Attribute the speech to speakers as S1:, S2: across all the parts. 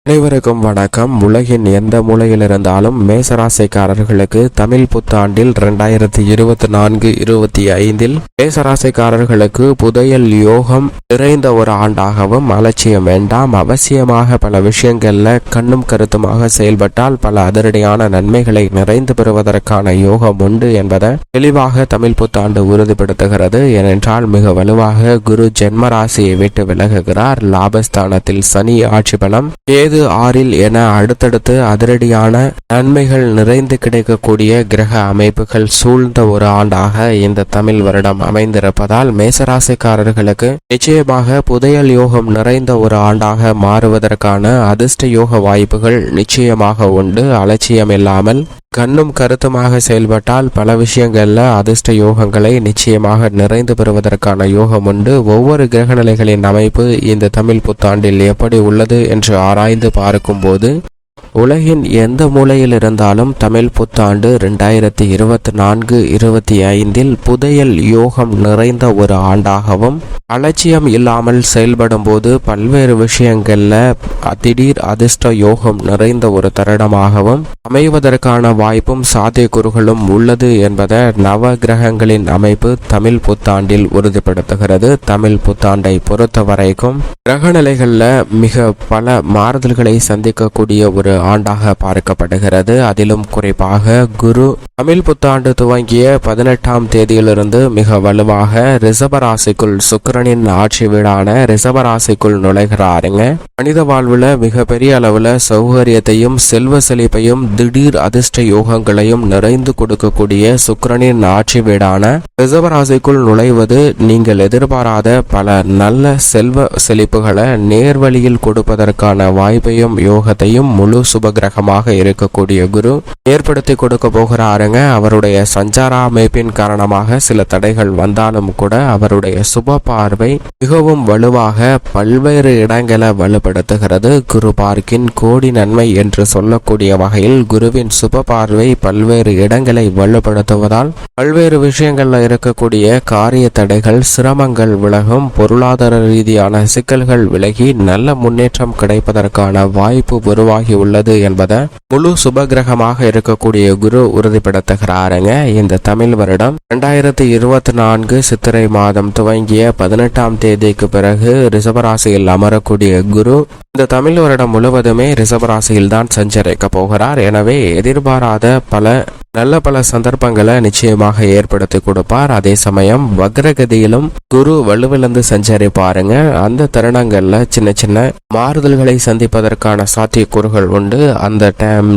S1: அனைவருக்கும் வணக்கம். உலகின் எந்த மூலையில் இருந்தாலும் மேசராசிக்காரர்களுக்கு தமிழ் புத்தாண்டில் 2024-25 மேசராசிக்காரர்களுக்கு புதையல் யோகம் நிறைந்த ஒரு ஆண்டாகவும், அலட்சியம் வேண்டாம், அவசியமாக பல விஷயங்கள்ல கண்ணும் கருத்துமாக செயல்பட்டால் பல அதிரடியான நன்மைகளை நிறைந்து பெறுவதற்கான யோகம் உண்டு என்பதை தெளிவாக தமிழ் புத்தாண்டு உறுதிப்படுத்துகிறது. ஏனென்றால் மிக வலுவாக குரு ஜென்மராசியை விட்டு விலகுகிறார். லாபஸ்தானத்தில் சனி ஆட்சி பலம், ஏது 6 என அடுத்தடுத்து அதிரடியான நன்மைகள் நிறைந்து கிடைக்கக்கூடிய கிரக அமைப்புகள் சூழ்ந்த ஒரு ஆண்டாக இந்த தமிழ் வருடம் அமைந்திருப்பதால் மேசராசிக்காரர்களுக்கு நிச்சயமாக புதையல் யோகம் நிறைந்த ஒரு ஆண்டாக மாறுவதற்கான அதிர்ஷ்ட யோக வாய்ப்புகள் நிச்சயமாக உண்டு. அலட்சியம் இல்லாமல் கண்ணும் கருத்துமாக செயல்பட்டால் பல விஷயங்கள்ல அதிர்ஷ்ட யோகங்களை நிச்சயமாக நிறைந்து பெறுவதற்கான யோகம் உண்டு. ஒவ்வொரு கிரகநிலைகளின் அமைப்பு இந்த தமிழ் புத்தாண்டில் எப்படி உள்ளது என்று ஆராய்ந்து பார்க்கும்போது உலகின் எந்த மூலையில் இருந்தாலும் தமிழ் புத்தாண்டு 2024-25 புதையல் யோகம் நிறைந்த ஒரு ஆண்டாகவும், அலட்சியம் இல்லாமல் செயல்படும் போது பல்வேறு விஷயங்கள்ல திடீர் அதிர்ஷ்ட யோகம் நிறைந்த ஒரு தருணமாகவும் அமைவதற்கான வாய்ப்பும் சாத்தியக்கூறுகளும் உள்ளது என்பதை நவ கிரகங்களின் அமைப்பு தமிழ் புத்தாண்டில் உறுதிப்படுத்துகிறது. தமிழ் புத்தாண்டை பொறுத்த வரைக்கும் கிரகநிலைகள்ல மிக பல மாறுதல்களை சந்திக்கக்கூடிய ஒரு ஆண்டாக பார்க்கப்படுகிறது. அதிலும் குறிப்பாக குரு தமிழ் புத்தாண்டு துவங்கிய 18ஆம் தேதியிலிருந்து மிக வலுவாக ரிஷபராசிக்குள் சுக்கிரனின் ஆட்சி வீடான ரிஷபராசிக்குள் நுழைகிறாருங்க. மனித வாழ்வுல மிகப்பெரிய அளவுல சௌகரியத்தையும் செல்வ செழிப்பையும் திடீர் அதிர்ஷ்ட யோகங்களையும் நிறைந்து கொடுக்கக்கூடிய சுக்கிரனின் ஆட்சி வீடான ரிஷபராசிக்குள் நுழைவது நீங்கள் எதிர்பாராத பல நல்ல செல்வ செழிப்புகளை நேர்வழியில் கொடுப்பதற்கான வாய்ப்பையும் யோகத்தையும் முழு சுபகிரகமாக இருக்கக்கூடிய குரு ஏற்படுத்தி கொடுக்க போகிறாருங்க. அவருடைய சஞ்சார அமைப்பின் காரணமாக சில தடைகள் வந்தாலும் கூட அவருடைய சுப பார்வை மிகவும் வலுவாக பல்வேறு இடங்களை வலுப்படுத்துகிறது. குரு பார்க்கின் கோடி நன்மை என்று சொல்லக்கூடிய வகையில் குருவின் சுப பார்வை பல்வேறு இடங்களை வலுப்படுத்துவதால் பல்வேறு விஷயங்கள்ல இருக்கக்கூடிய காரிய தடைகள் சிரமங்கள் விலகும். பொருளாதார ரீதியான சிக்கல்கள் விலகி நல்ல முன்னேற்றம் கிடைப்பதற்கான வாய்ப்பு உருவாகி உள்ளது என்பதை முழு சுபகிரகமாக இருக்கக்கூடிய குரு உறுதிப்படுத்துகிறாருங்க. இந்த தமிழ் வருடம் 2024 சித்திரை மாதம் துவங்கிய 18ஆம் தேதிக்கு பிறகு ரிஷபராசியில் அமரக்கூடிய குரு இந்த தமிழ் வருடம் முழுவதுமே ரிஷபராசியில் தான் சஞ்சரிக்க போகிறார். எனவே எதிர்பாராத பல சந்தர்ப்பங்களை நிச்சயமாக ஏற்படுத்தி கொடுப்பார். அதே சமயம் வக்ரகதியிலும் குரு வலுவிழந்து சஞ்சரிப்பாருங்க. அந்த தருணங்கள்ல சின்ன சின்ன மாறுதல்களை சந்திப்பதற்கான சாத்தியக்கூறுகள் உண்டு. அந்த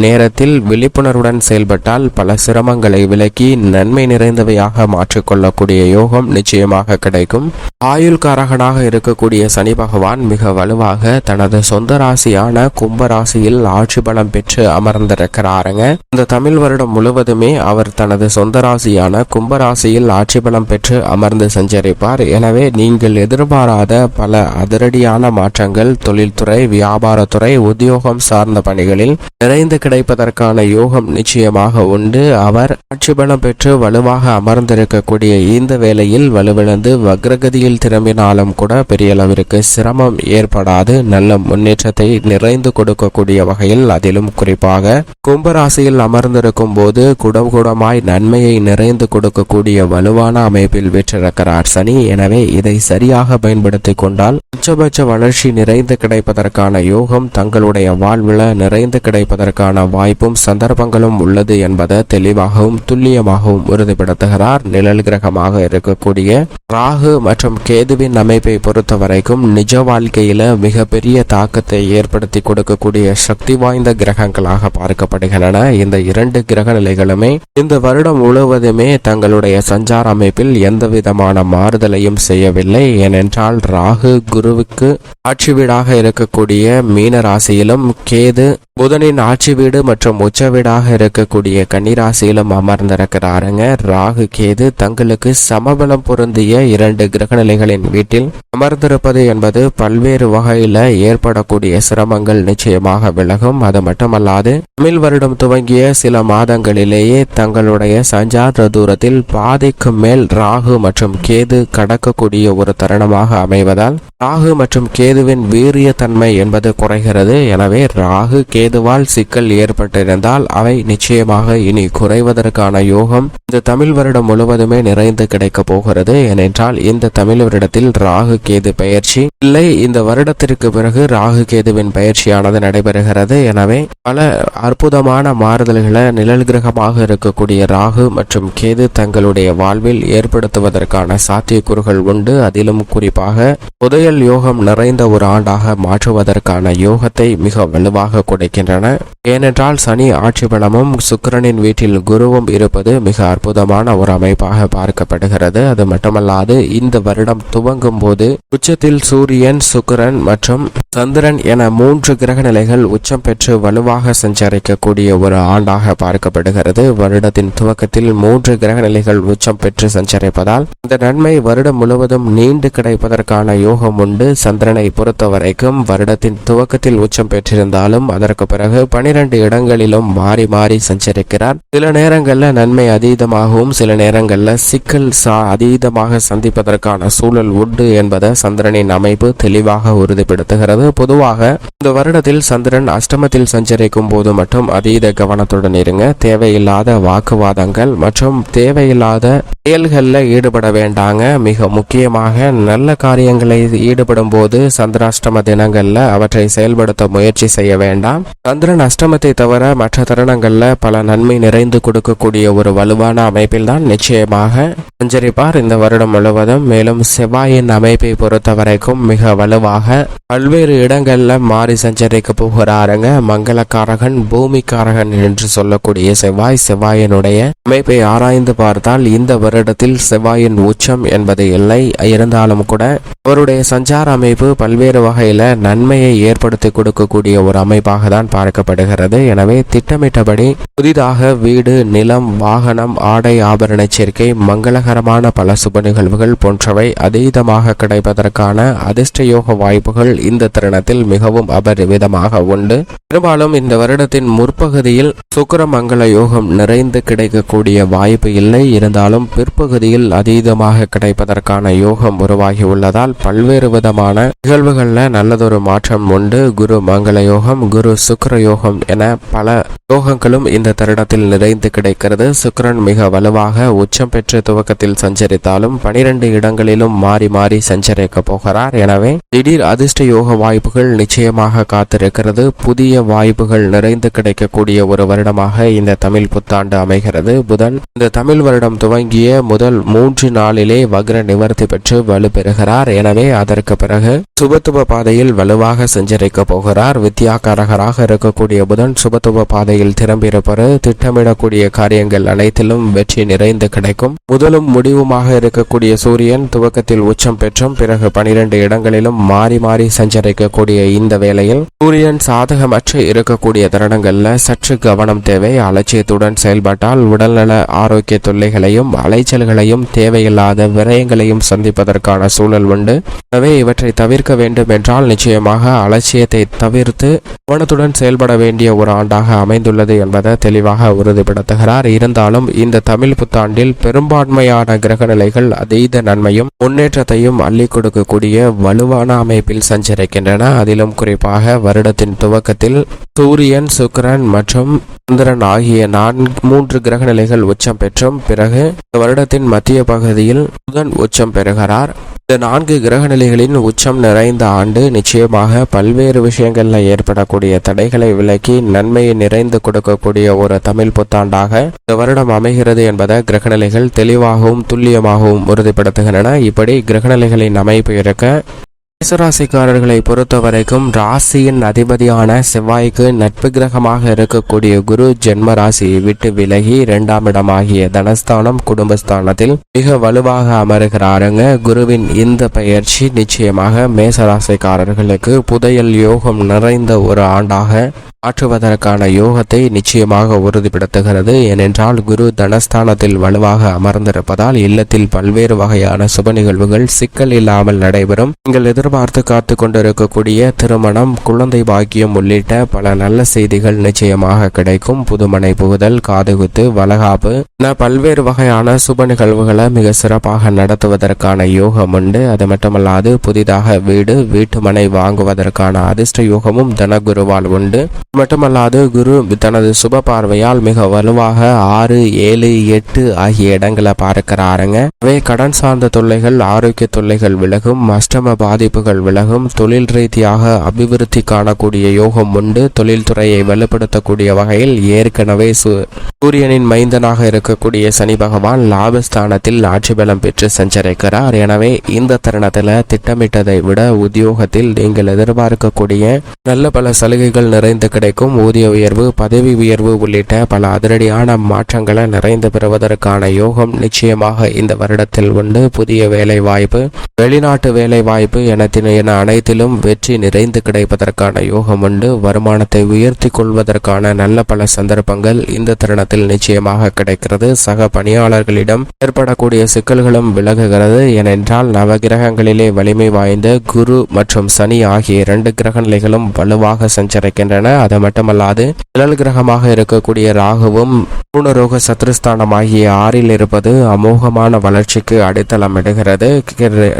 S1: நேரத்தில் விழிப்புணர்வுடன் செயல்பட்டால் பல சிரமங்களை விலக்கி நன்மை நிறைந்தவையாக மாற்றிக்கொள்ளக்கூடிய யோகம் நிச்சயமாக கிடைக்கும். ஆயுள்காரகனாக இருக்கக்கூடிய சனி பகவான் மிக வலுவாக தனது சொந்த ராசியான கும்பராசியில் ஆட்சி பலம் பெற்று அமர்ந்திருக்கிறாருங்க. இந்த தமிழ் வருடம் முழுவதுமே அவர் தனது சொந்த ராசியான கும்பராசியில் ஆட்சி பலம் பெற்று அமர்ந்து சஞ்சரிப்பார். எனவே நீங்கள் எதிர்பாராத பல அதிரடியான மாற்றங்கள் தொழில்துறை, வியாபாரத்துறை, உத்தியோகம் சார்ந்த பணிகளில் நிறைந்து கிடைப்பதற்கான யோகம் நிச்சயமாக உண்டு. அவர் ஆட்சி பலம் பெற்று வலுவாக அமர்ந்திருக்கக்கூடிய இந்த வேளையில் வலுவிழந்து வக்ரகதியில் திரும்பினாலும் கூட பெரிய அளவிற்கு சிரமம் ஏற்படாது. நல்ல முன்னேற்றத்தை நிறைந்து கொடுக்கக்கூடிய வகையில், அதிலும் குறிப்பாக கும்பராசியில் அமர்ந்திருக்கும் போது குடமாய் நன்மையை நிறைந்து கொடுக்கக்கூடிய வலுவான அமைப்பில் வீற்றிருக்கிறார் சனி. எனவே இதை சரியாக பயன்படுத்தி கொண்டால் உச்சபட்ச வளர்ச்சி நிறைந்து கிடைப்பதற்கான யோகம் தங்களுடைய வாழ்வில் நிறைந்து கிடைப்பதற்கான வாய்ப்பும் சந்தர்ப்பங்களும் உள்ளது என்பதை தெளிவாகவும் துல்லியமாகவும் உறுதிப்படுத்துகிறார். நிழல் கிரகமாக இருக்கக்கூடிய ராகு மற்றும் கேதுவின் அமைப்பை பொறுத்த வரைக்கும் நிஜ வாழ்க்கையில மிகப்பெரிய தாக்கத்தை ஏற்படுத்தி கொடுக்கக்கூடிய சக்தி வாய்ந்த கிரகங்களாக பார்க்கப்படுகின்றன. இந்த இரண்டு கிரக நிலைகளுமே இந்த வருடம் முழுவதுமே தங்களுடைய சஞ்சார அமைப்பில் எந்த விதமான மாறுதலையும் செய்யவில்லை. ஏனென்றால் ராகு குருவுக்கு ஆட்சி வீடாக இருக்கக்கூடிய மீன ராசியிலும், கேது புதனின் ஆட்சி வீடு மற்றும் உச்ச வீடாக இருக்கக்கூடிய கன்னிராசியிலும் அமர்ந்திருக்கிறாருங்க. ராகு கேது தங்களுக்கு சமபலம் பொருந்திய 2 கிரகநிலைகளின் வீட்டில் அமர்ந்திருப்பது என்பது பல்வேறு வகையில ஏற்படக்கூடிய சிரமங்கள் நிச்சயமாக விலகும். அது மட்டுமல்லாது தமிழ் வருடம் துவங்கிய சில மாதங்களிலேயே தங்களுடைய சஞ்சார தூரத்தில் பாதிக்கு மேல் ராகு மற்றும் கேது கடக்கக்கூடிய ஒரு தருணமாக அமைவதால் ராகு மற்றும் கேதுவின் வீரிய தன்மை என்பது குறைகிறது. எனவே ராகு கேதுவால் சிக்கல் ஏற்பட்டிருந்தால் அவை நிச்சயமாக இனி குறைவதற்கான யோகம் இந்த தமிழ் வருடம் முழுவதுமே நிறைந்து கிடைக்க போகிறது. ஏனென்றால் இந்த தமிழ் வருடத்தில் ராகு கேது பெயர்ச்சி இல்லை, இந்த வருடத்திற்கு பிறகு ராகு கேதுவின் பயிற்சியானது நடைபெறுகிறது. எனவே பல அற்புதமான மாறுதல்களை நிழல் கிரகமாக இருக்கக்கூடிய ராகு மற்றும் கேது தங்களுடைய வாழ்வில் ஏற்படுத்துவதற்கான சாத்தியக்கூறுகள் உண்டு. அதிலும் குறிப்பாக புதையல் யோகம் நிறைந்த ஒரு ஆண்டாக மாற்றுவதற்கான யோகத்தை மிக வலுவாக கொடுக்கின்றன. ஏனென்றால் சனி ஆட்சி பலமும் சுக்கிரனின் வீட்டில் குருவும் இருப்பது மிக அற்புதமான ஒரு அமைப்பாக பார்க்கப்படுகிறது. அது மட்டுமல்லாது இந்த வருடம் துவங்கும் போது உச்சத்தில் சூரியன், சுக்கிரன் மற்றும் சந்திரன் என 3 கிரக நிலைகள் உச்சம் பெற்று வலுவாக சஞ்சரிக்கக்கூடிய ஒரு ஆண்டாக பார்க்கப்படுகிறது. வருடத்தின் துவக்கத்தில் 3 கிரக நிலைகள் உச்சம் பெற்று சஞ்சரிப்பதால் இந்த நன்மை வருடம் முழுவதும் நீண்டு கிடைப்பதற்கான யோகம் உண்டு. சந்திரனை பொறுத்த வரைக்கும் வருடத்தின் துவக்கத்தில் உச்சம் பெற்றிருந்தாலும் அதற்கு பிறகு 12 இடங்களிலும் மாறி மாறி சஞ்சரிக்கிறார். சில நேரங்கள்ல நன்மை அதீதமாகவும் சில நேரங்கள்ல சிக்கல் அதீதமாக சந்திப்பதற்கான சூழல் உண்டு என்பதை சந்திரனின் அமைப்பு தெளிவாக உறுதிப்படுத்துகிறது. பொதுவாக இந்த வருடத்தில் சந்திரன் அஷ்டமத்தில் சஞ்சரிக்கும் போது மட்டும் அதீத கவனத்துடன் இருங்க. தேவையில்லாத வாக்குவாதங்கள் மற்றும் தேவையில்லாத செயல்களில் ஈடுபட வேண்டாங்க. மிக முக்கியமாக நல்ல காரியங்களை ஈடுபடும் போது சந்திராஷ்டம தினங்கள்ல அவற்றை செயல்படுத்த முயற்சி செய்ய வேண்டாம். சந்திரன் அஷ்டமத்தை தவிர மற்ற தருணங்கள்ல பல நன்மை நிறைந்து கொடுக்கக்கூடிய ஒரு வலுவான அமைப்பில் தான் நிச்சயமாக சஞ்சரிப்பார் இந்த வருடம் முழுவதும். மேலும் செவ்வாயின் அமைப்பை பொறுத்த வரைக்கும் மிக வலுவாக பல்வேறு இடங்கள்ல மாறி சஞ்சரிக்க போகிறாருங்க. மங்களக்காரகன், பூமிக்காரகன் என்று சொல்லக்கூடிய செவ்வாயினுடைய அமைப்பை ஆராய்ந்து பார்த்தால் இந்த வருடத்தில் செவ்வாயின் உச்சம் என்பது இல்லை. இருந்தாலும் கூட அவருடைய சஞ்சார அமைப்பு பல்வேறு வகையில நன்மையை ஏற்படுத்தி கொடுக்கக்கூடிய ஒரு அமைப்பாக தான் பார்க்கப்படுகிறது. எனவே திட்டமிட்டபடி புதிதாக வீடு, நிலம், வாகனம், ஆடை ஆபரண சேர்க்கை, மங்களகரமான பல சுப நிகழ்வுகள் போன்றவை அதீதமாக கிடைப்பதற்கான அதிர்ஷ்ட யோக வாய்ப்புகள் இந்த தருணத்தில் மிகவும் அபரிவிதமாக உண்டு. பெரும்பாலும் இந்த வருடத்தின் முற்பகுதியில் சுக்கிர மங்கள யோகம் நிறைந்து கிடைக்கக்கூடிய வாய்ப்பு இல்லை. இருந்தாலும் பிற்பகுதியில் அதீதமாக கிடைப்பதற்கான யோகம் உருவாகி உள்ளதால் பல்வேறு விதமான நிகழ்வுகள்ல நல்லதொரு மாற்றம் உண்டு. குரு மங்கள யோகம், குரு சுக்கிர யோகம் என பல யோகங்களும் இந்த தருணத்தில் நிறைந்து கிடைக்கிறது. சுக்கிரன் மிக வலுவாக உச்சம் பெற்று துவக்கத்தில் சஞ்சரித்தாலும் 12 இடங்களிலும் மாறி மாறி சஞ்சரிக்க போகிறார். எனவே திடீர் அதிர்ஷ்ட யோக வாய்ப்புகள் நிச்சயமாக காத்திருக்கிறது. புதிய வாய்ப்புகள் நிறைந்து கிடைக்கக்கூடிய ஒரு வருடமாக இந்த தமிழ் புத்தாண்டு அமைகிறது. புதன் இந்த தமிழ் வருடம் துவங்கிய முதல் 3 நாளிலே வக்ர நிவர்த்தி பெற்று வலுப்பெறுகிறார். எனவே அதற்கு பிறகு சுபத்துவ பாதையில் வலுவாக சஞ்சரிக்க போகிறார். வித்யாகாரகராக இருக்கக்கூடிய புதன் சுபத்துவ பாதையில் திரும்பியிருப்பது திட்டமிடக்கூடிய காரியங்கள் அனைத்திலும் வெற்றி நிறைந்து கிடைக்கும். முதலும் முடிவுமாக இருக்கக்கூடிய சூரியன் துவக்கத்தில் உச்சம் பெற்றும் பிறகு 12 இடங்களிலும் மாறி மாறி சஞ்சரிக்கக்கூடிய இந்த வேளையில் சூரியன் சாதகமற்று இருக்கக்கூடிய தருணங்கள்ல சற்று கவனம் தேவை. அலட்சியத்துடன் செயல்பட்டால் உடல்நல ஆரோக்கிய தொல்லைகளையும் அலைச்சல்களையும் தேவையில்லாத விரயங்களையும் சந்திப்பதற்கான சூழல் உண்டு. எனவே இவற்றை தவிர்க்க வேண்டும் என்றால் நிச்சயமாக அலட்சியத்தை தவிர்த்து கவனத்துடன் செயல்பட வேண்டிய ஒரு ஆண்டாக அமைந்துள்ளது என்பதை தெளிவாக உறுதிப்படுத்துகிறார். இருந்தாலும் இந்த தமிழ் புத்தாண்டில் பெரும்பான்மையான கிரக நிலைகள் அதீத நன்மையும் முன்னேற்றத்தையும் அள்ளி கொடுக்கக்கூடிய வலுவான அமைப்பில் சஞ்சரிக்கின்றன. அதிலும் குறிப்பாக வருடத்தின் துவக்கத்தில் சூரியன், சுக்கிரன் மற்றும் சந்திரன் ஆகிய 3 கிரக நிலைகள் உச்சம் பெற்றும் பிறகு வருடத்தின் மத்திய பகுதியில் புதன் உச்சம் பெறுகிறார். இந்த 4 கிரக நிலைகளின் உச்சம் நிறைந்த ஆண்டு நிச்சயமாக பல்வேறு விஷயங்கள்ல ஏற்படக்கூடிய தடைகளை விலக்கி நன்மையை நிறைந்து கொடுக்கக்கூடிய ஒரு தமிழ் புத்தாண்டாக இந்த வருடம் அமைகிறது என்பதை கிரகநிலைகள் தெளிவாகவும் துல்லியமாகவும் உறுதிப்படுத்துகின்றன. இப்படி கிரகநிலைகளின் அமைப்பு இருக்க மேசராசிக்காரர்களை பொறுத்த வரைக்கும் ராசியின் அதிபதியான செவ்வாய்க்கு நட்பு கிரகமாக இருக்கக்கூடிய குரு ஜென்ம ராசியை விட்டு விலகி 2ஆம் இடமாகிய தனஸ்தானம், குடும்பஸ்தானத்தில் மிக வலுவாக அமருகிறாருங்க. குருவின் இந்த பெயர்ச்சி நிச்சயமாக மேசராசிக்காரர்களுக்கு புதையல் யோகம் நிறைந்த ஒரு ஆண்டாக மாற்றுவதற்கான யோகத்தை நிச்சயமாக உறுதிப்படுத்துகிறது. ஏனென்றால் குரு தனஸ்தானத்தில் வலுவாக அமர்ந்திருப்பதால் இல்லத்தில் பல்வேறு வகையான சுப நிகழ்வுகள் சிக்கல் இல்லாமல் நடைபெறும். நீங்கள் எதிர்பார்த்து காத்து கொண்டிருக்கக்கூடிய திருமணம், குழந்தை பாக்கியம் உள்ளிட்ட பல நல்ல செய்திகள் நிச்சயமாக கிடைக்கும். புதுமனை புகுதல், காதுகுத்து, வளகாப்பு என பல்வேறு வகையான சுப நிகழ்வுகளை மிக சிறப்பாக நடத்துவதற்கான யோகம் உண்டு. அது மட்டுமல்லாது புதிதாக வீட்டு மனை வாங்குவதற்கான அதிர்ஷ்ட யோகமும் தனகுருவால் உண்டு. மட்டுமல்லாது குரு தனது சுப பார்வையால் மிக வலுவாக 6, 7, 8 ஆகிய இடங்களை பார்க்கிறாருங்க. கடன் சார்ந்த தொல்லைகள், ஆரோக்கிய தொல்லைகள் விலகும். அஷ்டம பாதிப்புகள் விலகும். தொழில் ரீதியாக அபிவிருத்தி காணக்கூடிய யோகம் உண்டு. தொழில்துறையை வலுப்படுத்தக்கூடிய வகையில் ஏற்கனவே சூரியனின் மைந்தனாக இருக்கக்கூடிய சனி பகவான் லாபஸ்தானத்தில் ஆட்சி பலம் பெற்று சஞ்சரிக்கிறார். எனவே இந்த தருணத்தில் திட்டமிட்டதை விட உத்தியோகத்தில் நீங்கள் எதிர்பார்க்கக்கூடிய நல்ல பல சலுகைகள் நிறைந்து கிடைக்கும். ஊதிய உயர்வு, பதவி உயர்வு உள்ளிட்ட பல அதிரடியான மாற்றங்களை நிறைந்து பெறுவதற்கான யோகம் நிச்சயமாக இந்த வருடத்தில் உண்டு. புதிய வேலை வாய்ப்பு, வெளிநாட்டு வேலை வாய்ப்பு என அனைத்திலும் வெற்றி நிறைந்து கிடைப்பதற்கான யோகம் உண்டு. வருமானத்தை உயர்த்தி கொள்வதற்கான நல்ல பல சந்தர்ப்பங்கள் இந்த தருணத்தில் நிச்சயமாக கிடைக்கிறது. சக பணியாளர்களிடம் ஏற்படக்கூடிய சிக்கல்களும் விலகுகிறது. ஏனென்றால் நவகிரகங்களிலே வலிமை வாய்ந்த குரு மற்றும் சனி ஆகிய 2 கிரக நிலைகளும் வலுவாக சஞ்சரிக்கின்றன. அது மட்டுமல்லாது நிழல் கிரகமாக இருக்கக்கூடிய ராகுவும் பூர்ணரோக சத்ருஸ்தானம் ஆகிய 6ல் இருப்பது அமோகமான வளர்ச்சிக்கு அடித்தளமிடுகிறது.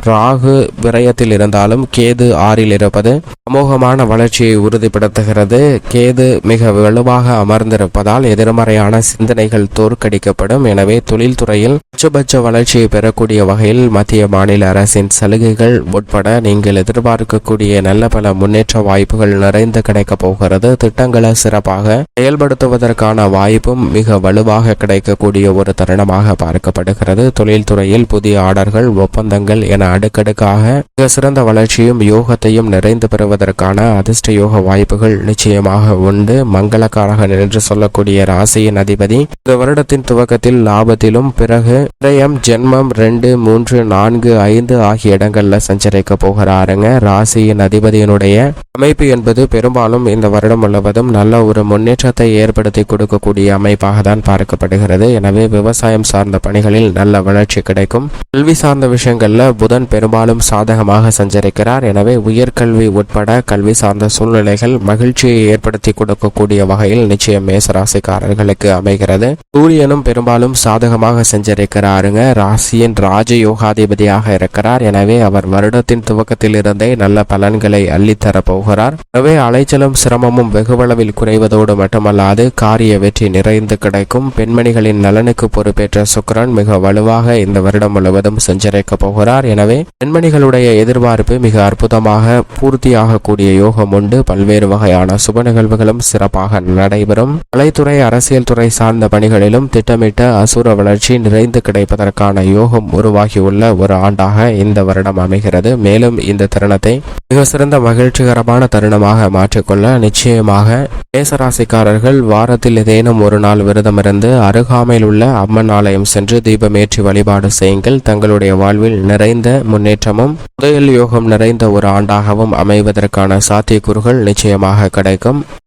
S1: ராகு விரயத்தில் இருந்தாலும் கேது 6ல் இருப்பது அமோகமான வளர்ச்சியை உறுதிப்படுத்துகிறது. கேது மிக வலுவாக அமர்ந்திருப்பதால் எதிர்மறையான சிந்தனைகள் தோற்கடிக்கப்படும். எனவே தொழில்துறையில் உச்சபட்ச வளர்ச்சியை பெறக்கூடிய வகையில் மத்திய மாநில அரசின் சலுகைகள் உட்பட நீங்கள் எதிர்பார்க்கக்கூடிய நல்ல பல முன்னேற்ற வாய்ப்புகள் நிறைந்து கிடைக்கப் போகிறது. திட்டங்களை சிறப்பாக செயல்படுத்துவதற்கான வாய்ப்பும் மிக வலுவாக கிடைக்கக்கூடிய ஒரு தருணமாக பார்க்கப்படுகிறது. தொழில்துறையில் புதிய ஆர்டர்கள், ஒப்பந்தங்கள் என அடுக்கடுக்காக மிக சிறந்த வளர்ச்சியும் யோகத்தையும் நிறைந்து பெறுவதற்கான அதிர்ஷ்ட யோக வாய்ப்புகள் நிச்சயமாக உண்டு. மங்களக்காரகன் என்று சொல்லக்கூடிய ராசியின் அதிபதி இந்த வருடத்தின் துவக்கத்தில் லாபத்திலும் பிறகு விரயம், ஜென்மம் 2, 3, 4, 5 ஆகிய இடங்கள்ல சஞ்சரிக்க போகிறாருங்க. ராசியின் அதிபதியினுடைய அமைப்பு என்பது பெரும்பாலும் இந்த வருடம் முழுவதும் நல்ல ஒரு முன்னேற்றத்தை ஏற்படுத்தி கொடுக்கக்கூடிய அமைப்பாக தான் பார்க்கப்படுகிறது. எனவே விவசாயம் சார்ந்த பணிகளில் நல்ல வளர்ச்சி கிடைக்கும். கல்வி சார்ந்த விஷயங்கள்ல புதன் பெரும்பாலும் சாதகமாக சஞ்சரிக்கிறார். எனவே உயர்கல்வி உட்பட கல்வி சார்ந்த சூழ்நிலைகள் மகிழ்ச்சியை ஏற்படுத்தி கொடுக்கக்கூடிய வகையில் நிச்சயம் மேசராசிக்காரர்களுக்கு அமைகிறது. சூரியனும் பெரும்பாலும் சாதகமாக சஞ்சரிக்கிறாருங்க. ராசியின் ராஜயோகாதிபதியாக இருக்கிறார். எனவே அவர் வருடத்தின் துவக்கத்தில் இருந்தே நல்ல பலன்களை அள்ளித்தர போகிறார். எனவே அலைச்சலும் சிரமமும் வெகுவளவில் குறைவதோடு மட்டுமல்லாது காரிய வெற்றி நிறைந்து கிடைக்கும். பெண்மணிகளின் நலனுக்கு பொறுப்பேற்ற சுக்கிரன் மிக வலுவாக இந்த வருடம் முழுவதும் சஞ்சரிக்க போகிறார். எனவே பெண்மணிகளுடைய எதிர்பார்ப்பு மிக அற்புதமாக பூர்த்தியாகக்கூடிய யோகம் உண்டு. பல்வேறு வகையான சுப நிகழ்வுகளும் சிறப்பாக நடைபெறும். கலைத்துறை, அரசியல் துறை சார்ந்த பணிகளிலும் திட்டமிட்ட அசுர வளர்ச்சி நிறைந்து கிடைப்பதற்கான யோகம் உருவாகியுள்ள ஒரு ஆண்டாக இந்த வருடம் அமைகிறது. மேலும் இந்த தருணத்தை மிக சிறந்த மகிழ்ச்சிகரமான தருணமாக மாற்றிக்கொள்ள நிச்சயமாக மேசராசிக்காரர்கள் வாரத்தில் ஏதேனும் ஒரு நாள் விரதமிருந்து அருகாமையில் உள்ள அம்மன் ஆலயம் சென்று தீபமேற்றி வழிபாடு செய்யுங்கள். தங்களுடைய வாழ்வில் நிறைந்த முன்னேற்றமும் புதையல் யோகம் நிறைந்த ஒரு ஆண்டாகவும் அமைவதற்கான சாத்தியக்கூறுகள் நிச்சயமாக கிடைக்கும்.